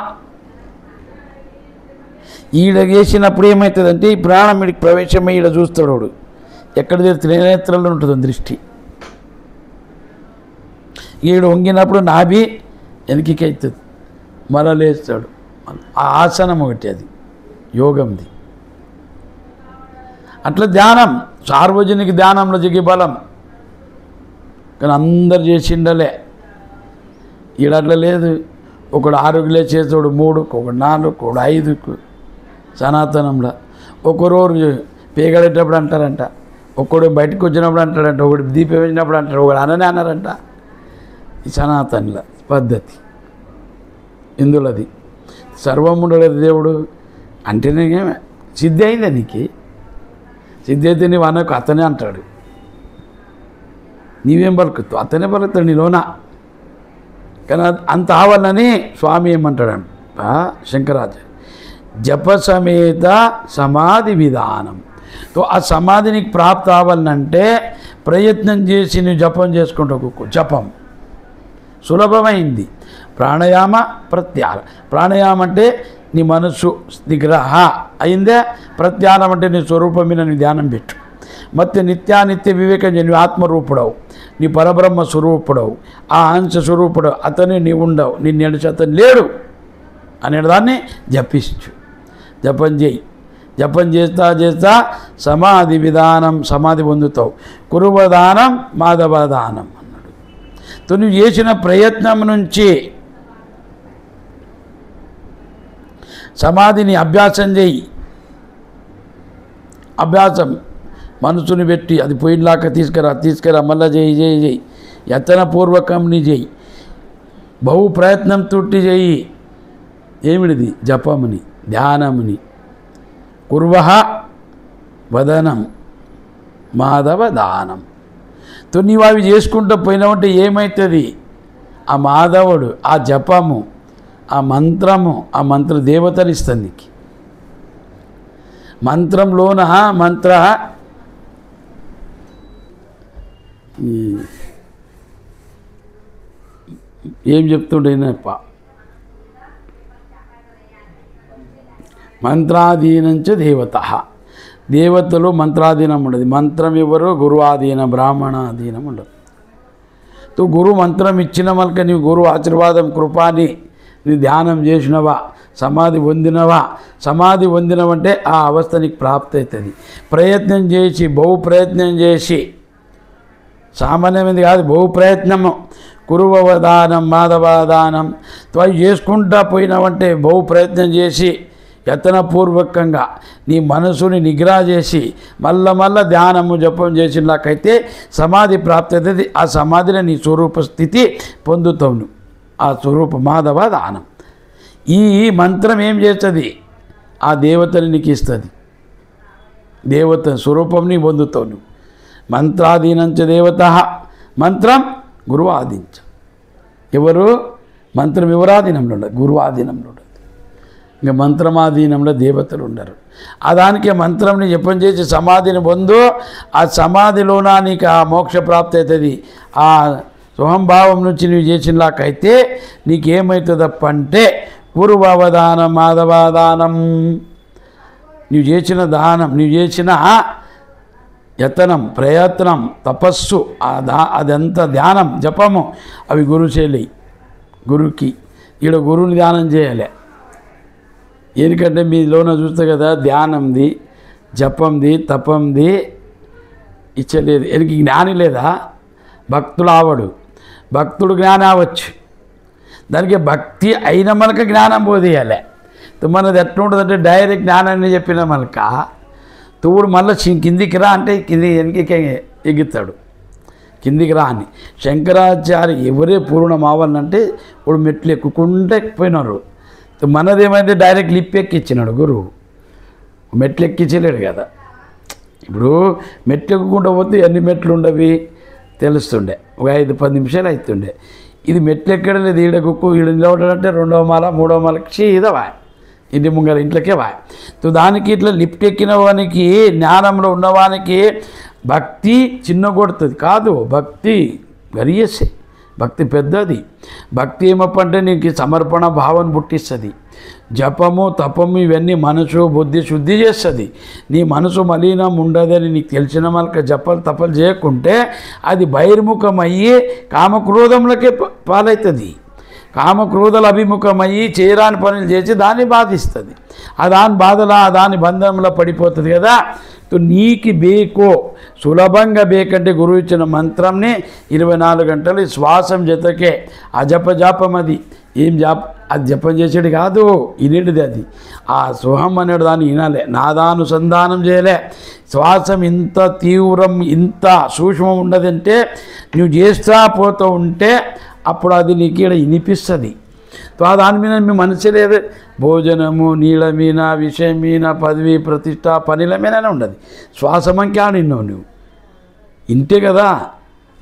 ఈడ చేసినప్పుడు ఏమవుతుందంటే ఈ ప్రాణం వీడికి ప్రవేశమై ఈడ చూస్తాడు. వాడు ఎక్కడ త్రినేత్రంలో ఉంటుంది దృష్టి. ఈడు వంగినప్పుడు నాభి వెనక్కి అవుతుంది, మళ్ళా లేస్తాడు. ఆ ఆసనం ఒకటి, అది యోగంది. అట్లా ధ్యానం సార్వజనిక ధ్యానంలో జిగి బలం. కానీ అందరు చేసిండలే. ఈడట్లా లేదు. ఒకడు 6 చేస్తాడు, 3, ఒకడు 4, ఒకడు 5. సనాతనంలో ఒకరోజు పేగడేటప్పుడు అంటారంట, ఒకడు బయటకు వచ్చినప్పుడు అంటాడంట, ఒకడు దీపం వేసినప్పుడు అంటాడు, ఒకడు అననే అన్నారంట. ఈ సనాతనుల పద్ధతి ఇందులోది. సర్వముండలేదు దేవుడు అంటేనే సిద్ధి అయిందా నీకు? సిద్ధి అయితే నీవు అనకు, అతనే అంటాడు. నీవేం పలుకుతావు? అతనే పలుకుతాడు నీలోన. కానీ అంత ఆవాలని స్వామి ఏమంటాడంట శంకరాచార్య, జప సమేత సమాధి విధానం. ఆ సమాధి నీకు ప్రాప్తి అవ్వాలంటే ప్రయత్నం చేసి నువ్వు జపం చేసుకుంటావు. జపం సులభమైంది. ప్రాణాయామ ప్రత్యాహార. ప్రాణాయామం అంటే నీ మనస్సు నిగ్రహ అయిందే. ప్రత్యానం అంటే నీ స్వరూపం మీద నీ ధ్యానం పెట్టు. ಮತ್ತೆ నిత్యానిత్య వివేకం నువ్వు ఆత్మరూపుడవు, నీ పరబ్రహ్మ స్వరూపుడవు, ఆ అంశ స్వరూపుడు, అతనే నీవు ఉండవు, నిన్ను నడిచి అతను లేడు అనేదాన్ని జపించు. జపం చేయి. జపం చేస్తా చేస్తా సమాధి విధానం, సమాధి పొందుతావు. కురువదానం మాధవదానం అన్నాడు. నువ్వు చేసిన ప్రయత్నం నుంచి సమాధిని అభ్యాసం చేయి. అభ్యాసం మనసుని పెట్టి అది పోయినలాక తీసుకురా మళ్ళా చేయి. యత్నపూర్వకం నీ చేయి. బహు ప్రయత్నం తోటి చేయి. ఏమిటిది? జపముని, ధ్యానముని. కుర్వహ వదనం మాధవ దానం. నీవు అవి చేసుకుంటూ పోయినావంటే ఏమవుతుంది? ఆ మాధవుడు, ఆ జపము, ఆ మంత్రము, ఆ మంత్ర దేవతలు ఇస్తుంది నీకు. మంత్రంలోన మంత్ర ఏం చెప్తుండేనప్ప, మంత్రాధీనంచ దేవత. దేవతలు మంత్రాధీనం ఉండదు. మంత్రం ఎవరు? గురువాధీనం, బ్రాహ్మణాధీనం ఉండదు. గురువు మంత్రం ఇచ్చిన మళ్ళీ నీవు గురువు ఆశీర్వాదం కృపాని నీ ధ్యానం చేసినవా, సమాధి పొందినవా. సమాధి పొందినవంటే ఆ అవస్థ నీకు ప్రాప్తి అవుతుంది. ప్రయత్నం చేసి, బహు ప్రయత్నం చేసి, సామాన్యమైనది కాదు, బహు ప్రయత్నము. కురువదానం మాధవదానం అవి చేసుకుంటా పోయినావంటే బహు ప్రయత్నం చేసి యత్నపూర్వకంగా నీ మనసుని నిగ్రహ చేసి మళ్ళా ధ్యానము జపం చేసినలాకైతే సమాధి ప్రాప్తి అవుతుంది. ఆ సమాధిలో నీ స్వరూప స్థితి పొందుతావు నువ్వు. ఆ స్వరూప మాధవ దానం. ఈ మంత్రం ఏం చేస్తుంది? ఆ దేవతని నీకు ఇస్తుంది. దేవత స్వరూపంని పొందుతావు నువ్వు. మంత్రాధీనంచ దేవత. మంత్రం గురువు ఆధీనంచ. ఎవరు? మంత్రం ఎవరాధీనంలో ఉండదు, గురువు ఆధీనంలో ఉండదు. ఇంకా మంత్రమాధీనంలో దేవతలు ఉండరు. ఆ దానికి మంత్రంని జపం చేసి సమాధిని పొందు. ఆ సమాధిలోన నీకు ఆ మోక్ష ప్రాప్తి అవుతుంది. ఆ స్వహంభావం నుంచి నువ్వు చేసినలాకైతే నీకేమవుతుందప్ప అంటే పూర్వవదానం మాధవదానం. నువ్వు చేసిన దానం, నువ్వు చేసిన యతనం, ప్రయత్నం, తపస్సు, అదంతా ధ్యానం, జపము అవి గురుశైలి. గురుకి ఈడ గురువుని ధ్యానం చేయాలి. ఎందుకంటే మీలోన చూస్తే కదా, ధ్యానంది, జపంది, తపంది ఇచ్చలేదు. ఎనికి జ్ఞాని లేదా? భక్తుడు ఆవడు. భక్తుడు జ్ఞానం అవచ్చు. దానికి భక్తి అయిన మనక జ్ఞానం బోధియాలి. మనది ఎట్లా ఉంటుందంటే డైరెక్ట్ జ్ఞానాన్ని చెప్పిన మనక తోడు మళ్ళీ కిందికి రా అంటే వెనక్కి ఎగుతాడు. కిందికి రా అని శంకరాచార్య ఎవరే పూర్ణం అవ్వాలంటే ఇప్పుడు మెట్లు ఎక్కుకుంటే పోయినారు. మనదేమైంది? డైరెక్ట్ లిప్ ఎక్కిచ్చినాడు గురువు. మెట్లు ఎక్కించలేడు కదా. ఇప్పుడు మెట్లు ఎక్కుకుంటూ పోతే ఎన్ని మెట్లు ఉండవి తెలుస్తుండే. ఒక 5-10 నిమిషాలు అవుతుండే. ఇది మెట్లు ఎక్కడం లేదు. ఈడకుక్కు ఈడ నిలబడాలంటే 2వ మాల 3వ మాలకి చీదవా ఇంటి ముంగల ఇంట్లోకే వా. దానికి ఇట్లా లిఫ్ట్ ఎక్కిన వానికి, జ్ఞానంలో ఉన్నవానికి భక్తి చిన్న కొడుతుంది కాదు. భక్తి గరియసే. భక్తి పెద్దది. భక్తి ఏమప్పంటే నీకు సమర్పణ భావన పుట్టిస్తుంది. జపము తపము ఇవన్నీ మనసు బుద్ధి శుద్ధి చేస్తుంది. నీ మనసు మలినం ఉండదని నీకు తెలిసిన వాళ్ళకి జపాలు తపలు చేయకుంటే అది బహిర్ముఖమయ్యి కామక్రోధములకే పాలవుతుంది. కామక్రోధల అభిముఖమయ్యి చేయరాని పనులు చేసి దాన్ని బాధిస్తుంది. ఆ దాని బాధల ఆ దాని బంధంలో పడిపోతుంది కదా. నీకు బేకో సులభంగా బేకంటే గురువు ఇచ్చిన మంత్రంని 24 గంటలు శ్వాసం జతకే అజపజాపం. అది ఏం అది జపం చేసేది కాదు, ఇనేటిది అది. ఆ సుహం అనేడు దాన్ని వినాలే, నాదానుసంధానం చేయలే. శ్వాసం ఇంత తీవ్రం ఇంత సూక్ష్మం ఉండదంటే నువ్వు చేస్తా పోతూ ఉంటే అప్పుడు అది నీకు ఇక్కడ వినిపిస్తుంది. దాని మీద మీ మనసు లేదు. భోజనము నీళ్ళ మీద, విషయం మీద, పదవి ప్రతిష్ట పనిల మీదనే ఉండదు. శ్వాసమంకే ఆడినావు నువ్వు ఇంతే కదా.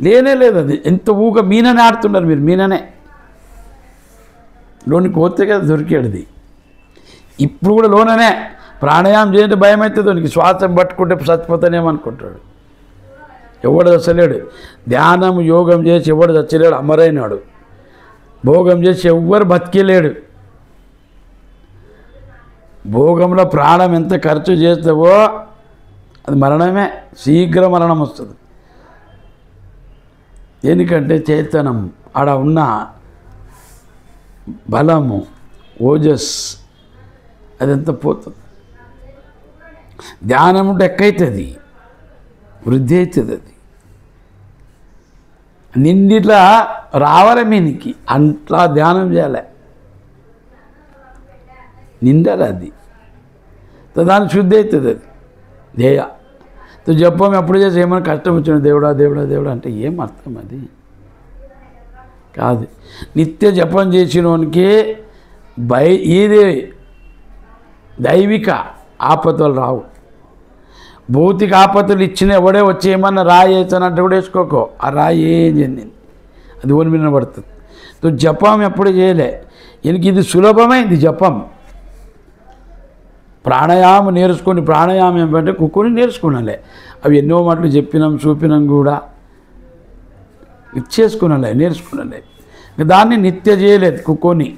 లేనే లేదు. అది ఎంత ఊగా మీననే ఆడుతున్నారు మీరు. మీననే లోనికి పోతే కదా దొరికేది. ఇప్పుడు కూడా లోననే ప్రాణాయామం చేయంటే భయం అవుతుంది. దానికి శ్వాసం పట్టుకుంటే చచ్చిపోతానేమనుకుంటాడు. ఎవడు చచ్చలేడు. ధ్యానం యోగం చేసి ఎవడు చచ్చలేడు. అమరైనాడు. భోగం చేసి ఎవ్వరు బతికేలేడు. భోగంలో ప్రాణం ఎంత ఖర్చు చేస్తావో అది మరణమే, శీఘ్ర మరణం వస్తుంది. ఎందుకంటే చేతనం, ఆడ ఉన్న బలము, ఓజస్ అదంతా పోతుంది. ధ్యానం ఉంటే ఎక్కవుతుంది, వృద్ధి అవుతుంది. అది నిండిట్లా రావాలి మీనికి, అట్లా ధ్యానం చేయాలి, నిండాలి. అది దానికి శుద్ధి అవుతుంది. అది ధ్యేయ జపం ఎప్పుడు చేసి ఏమైనా కష్టం వచ్చిన దేవుడా దేవుడా దేవుడా అంటే ఏం అర్థం అది కాదు. నిత్య జపం చేసినోనికి ఇది దైవిక ఆపదలు రావు. భౌతిక ఆపదలు ఇచ్చిన ఎవడే వచ్చి ఏమన్నా రాయి వేస్తానంటే కూడా వేసుకోకో, ఆ రాయి ఏం చెందింది, అది ఓని మీద పడుతుంది. జపం ఎప్పుడు చేయలే, ఈయనకి ఇది సులభమైంది జపం. ప్రాణాయామం నేర్చుకొని, ప్రాణాయామం ఏంటంటే కుక్కుని నేర్చుకున్నాలే, అవి ఎన్నో మాటలు చెప్పినాం చూపినాం కూడా, ఇచ్చేసుకున్నాలే, నేర్చుకున్నాలే. దాన్ని నిత్య చేయలేదు కుక్కొని.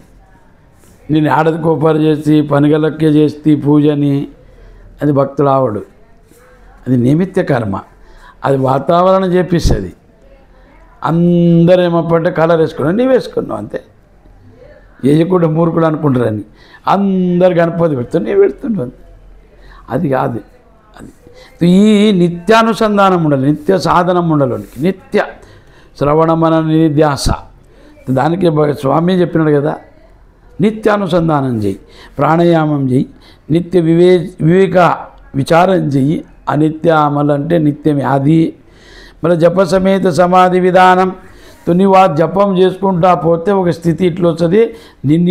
నేను ఆడది కోపారు చేసి పనిగలక్కే చేసి పూజని, అది భక్తుడు ఆవడు, అది నిమిత్త కర్మ, అది వాతావరణం చేపిస్తుంది. అందరూ ఏమప్పంటే కలర్ వేసుకున్నావు, నీవు వేసుకున్నావు అంతే, వేయకుండా మూర్ఖుడు అనుకుంటారని అందరు గణపతి పెడుతుంది, నీవు పెడుతుండవు, అది కాదు. అది ఈ నిత్యానుసంధానం ఉండాలి, నిత్య సాధనం ఉండాలి, నిత్య శ్రవణమన నిధ్యాస. దానికి స్వామి చెప్పినాడు కదా, నిత్యానుసంధానం చెయ్యి, ప్రాణాయామం చెయ్యి, నిత్య వివేక విచారం చెయ్యి. అనిత్య అమలు అంటే నిత్యమే అది. మళ్ళీ జప సమేత సమాధి విధానం. నీవు ఆ జపం చేసుకుంటా పోతే ఒక స్థితి ఇట్లా వస్తుంది,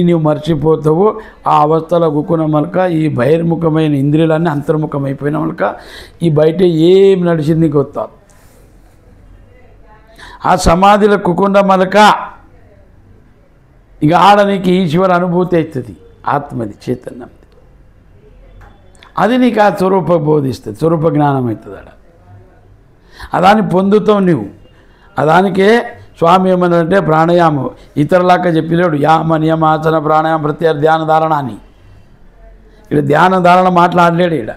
నీవు మర్చిపోతావు. ఆ అవస్థలో గుక్కున మలక ఈ బహిర్ముఖమైన ఇంద్రియాలన్నీ అంతర్ముఖమైపోయిన మలక ఈ బయట ఏం నడిచింది కొత్త. ఆ సమాధిలో కుకుండ మలక ఇక ఆడనికి ఈశ్వర అనుభూతి అవుతుంది, ఆత్మది చైతన్యం, అది నీకు ఆ స్వరూప బోధిస్తుంది, స్వరూప జ్ఞానం అవుతుంది. అదాన్ని పొందుతావు నువ్వు. అదానికే స్వామి ఏమన్నారంటే ప్రాణాయామం ఇతరులాగా చెప్పినాడు, యామ నియమాసన ప్రాణాయామ ప్రత్యార ధ్యాన ధారణ అని. ఇక్కడ ధ్యాన ధారణ మాట్లాడలేడు. ఇక్కడ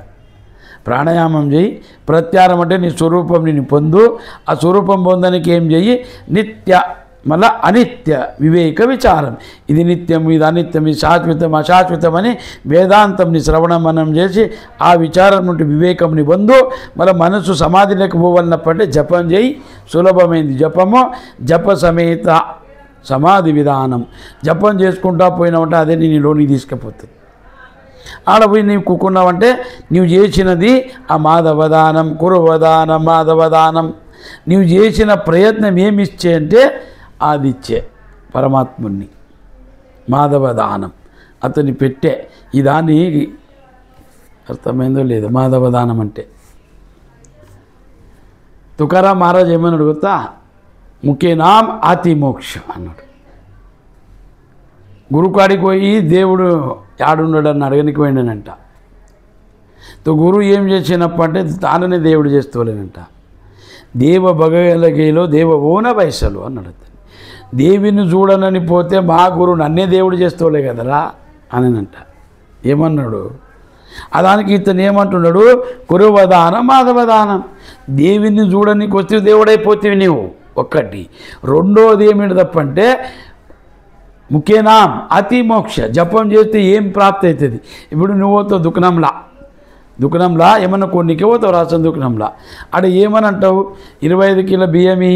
ప్రాణాయామం చేయి, ప్రత్యారం అంటే నీ స్వరూపం నేను పొందు. ఆ స్వరూపం పొందడానికి ఏం చెయ్యి, నిత్య మళ్ళా అనిత్య వివేక విచారం. ఇది నిత్యం, ఇది అనిత్యం, ఇది శాశ్వతం అశాశ్వతం అని వేదాంతంని శ్రవణమనం చేసి ఆ విచారం నుండి వివేకంని పొందు. మళ్ళీ మనసు సమాధి లేకపోవాలన్నప్పుడే జపం చేయి, సులభమైంది జపము. జప సమేత సమాధి విధానం. జపం చేసుకుంటా పోయినావంటే అదే నీలోనికి తీసుకుపోతుంది. ఆడపోయి నీవు కూకున్నావంటే నీవు చేసినది ఆ మాధవదానం, కురువదానం, మాధవదానం. నీవు చేసిన ప్రయత్నం ఏమిచ్చే అంటే అది ఇచ్చే పరమాత్ముని మాధవదానం అతని పెట్టే. ఈ దాన్ని అర్థమైందో లేదు, మాధవదానం అంటే. తుకారాం మహారాజ్ ఏమని అడుగుతా, ముఖ్యనాం ఆతి మోక్షం అన్నాడు. గురుకాడికి పోయి దేవుడు ఆడున్నాడని అడగనికి పోయిండనంట. గురువు ఏం చేసినప్పుడు అంటే తాననే దేవుడు చేస్తూలేనంట. దేవ భగవలగేలో దేవ ఓన వయసలు అన్నాడు. దేవిని చూడనని పోతే మా గురువు నన్నే దేవుడు చేస్తూలే కదరా అనంట. ఏమన్నాడు అదానికి ఇతను ఏమంటున్నాడు, కురువదానం మాధవదానం. దేవిని చూడడానికి వస్తే దేవుడైపోతేవి నీవు ఒక్కటి. రెండోది ఏమిటి తప్పంటే ముఖ్యనాం అతి మోక్ష. జపం చేస్తే ఏం ప్రాప్తి అవుతుంది. ఇప్పుడు నువ్వు పోతావు దుకాణంలా ఏమన్నా కొన్నికి పోతావు, రాసిన దుకాణంలా. అక్కడ ఏమని అంటావు, 25 కిలో బియ్యమి,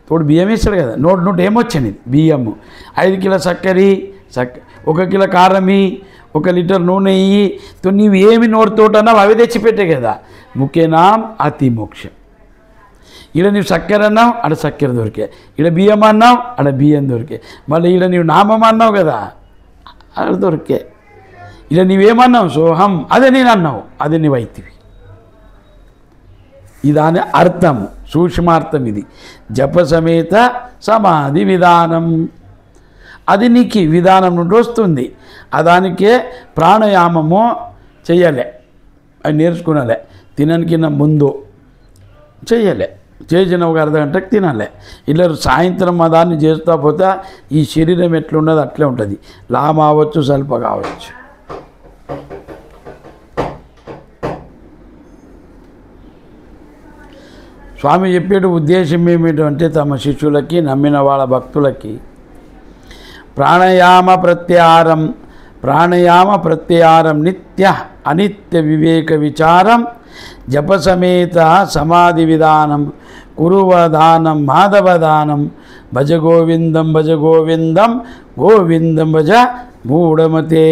తోడు బియ్యం ఇస్తాడు కదా, నోటు ఏమొచ్చాను బియ్యము, 5 కిలో చక్కెర, 1 కిలో కారమి, 1 లీటర్ నూనె ఇయ్యి. నీవు ఏమి నోటుతోటన్నావు అవి తెచ్చిపెట్టే కదా. ముఖ్యనాం అతి మోక్షం. ఇక్కడ నీవు చక్కెర అన్నావు, ఆడ చక్కెర దొరికే. ఇక్కడ బియ్యం అన్నావు, ఆడ బియ్యం దొరికే. మళ్ళీ ఇక్కడ నీవు నామం అన్నావు కదా, ఆడ దొరికే. ఇలా నీవేమన్నావు సోహం, అదే నేను అన్నావు, అదే నీవు అయితివి. ఇదాని అర్థం, సూక్ష్మార్థం ఇది. జప సమేత సమాధి విధానం, అది నీకు విధానం నుండి వస్తుంది. అదానికే ప్రాణాయామము చెయ్యలే, అది నేర్చుకునాలే. తినడానికి ముందు చెయ్యలే, చేసిన ఒక అర్ధగంటకు తినాలి. ఇలా సాయంత్రం దాన్ని చేస్తూ పోతే ఈ శరీరం ఎట్లున్నది అట్లే ఉంటుంది. లాభం అవ్వచ్చు, స్వల్ప కావచ్చు. స్వామి చెప్పేట ఉద్దేశం ఏమిటంటే తమ శిష్యులకి నమ్మిన వాళ్ళ భక్తులకి ప్రాణాయామ ప్రత్యాహారం నిత్య అనిత్య వివేక విచారం జపసమేత సమాధి విధానం కురువదానం మాధవదానం భజ గోవిందం భజ గోవిందం గోవిందం భజ మూఢమతే.